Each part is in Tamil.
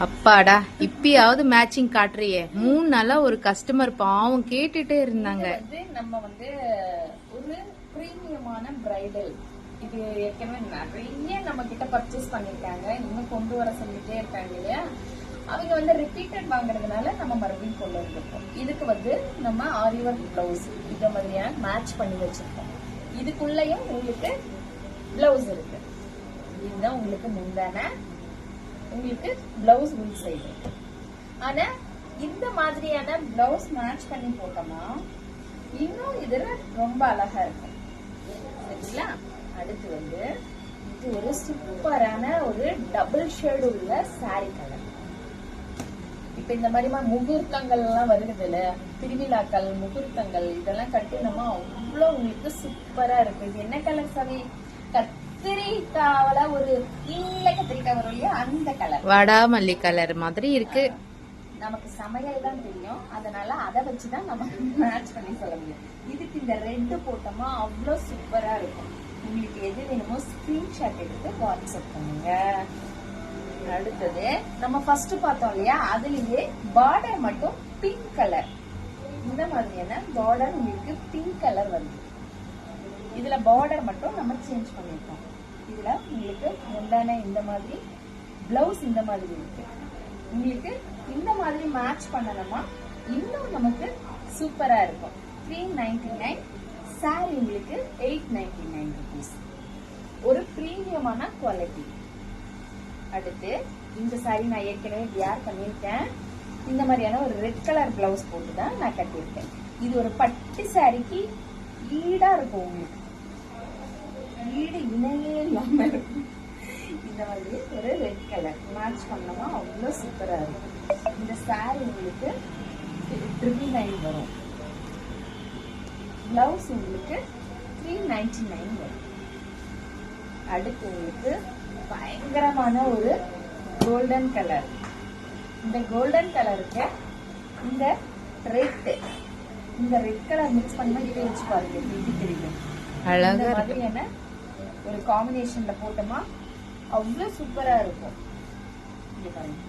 அப்பாடா இப்பயாவது மேட்சிங் காட்டுறியே. 3 நாளா ஒரு கஸ்டமர் பாவம் கேட்டுட்டே இருந்தாங்க. நம்ம ஒரு பிரீமியமான பிரைடல் இது ஏற்கனவே நிறைய நம்ம கிட்ட பர்ச்சேஸ் பண்ணிருக்காங்க, இன்னும் கொண்டு வர சொல்லிட்டே இருக்காங்க இல்லையா. அவங்க ரிப்பீட்டட் வாங்குறதுனால நம்ம மறுபடியும் கொண்டு வந்திருக்கோம். இதுக்கு நம்ம ஆரி ஒர்க் பிளவுஸ் இந்த மாதிரியான மேட்ச் பண்ணி வச்சிருக்கோம். இதுக்குள்ளயும் உங்களுக்கு பிளவுஸ் இருக்கு. இதுதான் உங்களுக்கு முந்தான, உங்களுக்கு பிளவுஸ் உள் சைடு. ஆனா இந்த மாதிரியான பிளவுஸ் மேட்ச் பண்ணி போட்டோம்னா இன்னும் இதுல ரொம்ப அழகா இருக்கும். சரிங்களா? அடுத்து இது ஒரு சூப்பரான ஒரு டபுள் ஷேடு உள்ள சாரி கலர். இப்ப இந்த மாதிரி முகூர்த்தங்கள் எல்லாம் வருதுல, திருவிழாக்கள் முகூர்த்தங்கள் இதெல்லாம் கட்டினோமா அவ்வளவு உங்களுக்கு சூப்பரா இருக்கு. இது என்ன கலர் சாமி? கத்திரிக்காவில ஒரு நீல கத்திரிக்காய் வரும் இல்லையா, அந்த கலர் வாடாமல்லி கலர் மாதிரி இருக்கு. நமக்கு சமையல் தான் தெரியும், அதனால அதை வச்சுதான் நம்ம மேட்ச் பண்ணி சொல்ல முடியும். இதுக்கு இந்த ரெட் போட்டோமா அவ்வளவு சூப்பரா இருக்கும். உங்களுக்கு எது வேணுமோ ஸ்கிரீன்ஷாட் எடுத்து வாட்ஸ்அப் பண்ணுங்க. அடுத்தது நம்ம ஃபர்ஸ்ட் பார்த்தோம் இல்லையா, அதுலயே பார்டர் மட்டும் பிங்க் கலர். இந்த மாதிரியான பார்டர் உங்களுக்கு பிங்க் கலர் வருது. இதுல பார்டர் மட்டும் நம்ம சேஞ்ச் பண்ணிருக்கோம். இதுல உங்களுக்கு முந்தான இந்த மாதிரி, பிளவுஸ் இந்த மாதிரி இருக்கு. உங்களுக்கு இந்த மாதிரி மேட்ச் பண்ணணுமா இன்னும் நமக்கு சூப்பரா இருக்கும். 399 சாரி உங்களுக்கு 899 rupees. ஒரு பிரீமியமான குவாலிட்டி. அடுத்து இந்த சாரி நான் ஏற்கனவே வியர் பண்ணிருக்கேன். இந்த மாதிரியான ஒரு ரெட் கலர் பிளவுஸ் போட்டுதான் நான் கட்டியிருக்கேன். இது ஒரு பட்டு சாரிக்கு ஈடா இருக்கும். உங்களுக்கு ஈடு இணையே இல்லாம இருக்கும். இந்த மாதிரி ஒரு ரெட் கலர் மேட்ச் பண்ணோமா அவ்வளவு சூப்பரா இருக்கும். இந்த சாரி உங்களுக்கு 999 வரும். பிளவுஸ் உங்களுக்கு 399 வரும். அடுத்து உங்களுக்கு பயங்கரமான ஒரு கோல்டன் கலர். இந்த கோல்டன் கலருக்கு இந்த ரெட் கலர் மிக்ஸ் பண்ணி தேய்ச்சி பாருங்க, எப்படி தெரியும். அழகா மாதிரியான ஒரு காம்பினேஷன்ல போட்டோமா அவ்வளவு சூப்பரா இருக்கும். இங்க பாருங்க,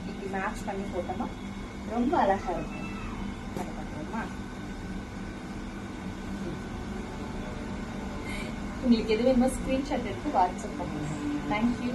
இப்படி மேட்ச் பண்ணி போட்டோமா ரொம்ப அழகா இருக்கும். அதை பார்க்கலாமா? உங்களுக்கு எது வேணுமோ ஸ்கிரீன்ஷாட் எடுத்து வாட்ஸ்அப் பண்ணுங்க. தேங்க்யூ.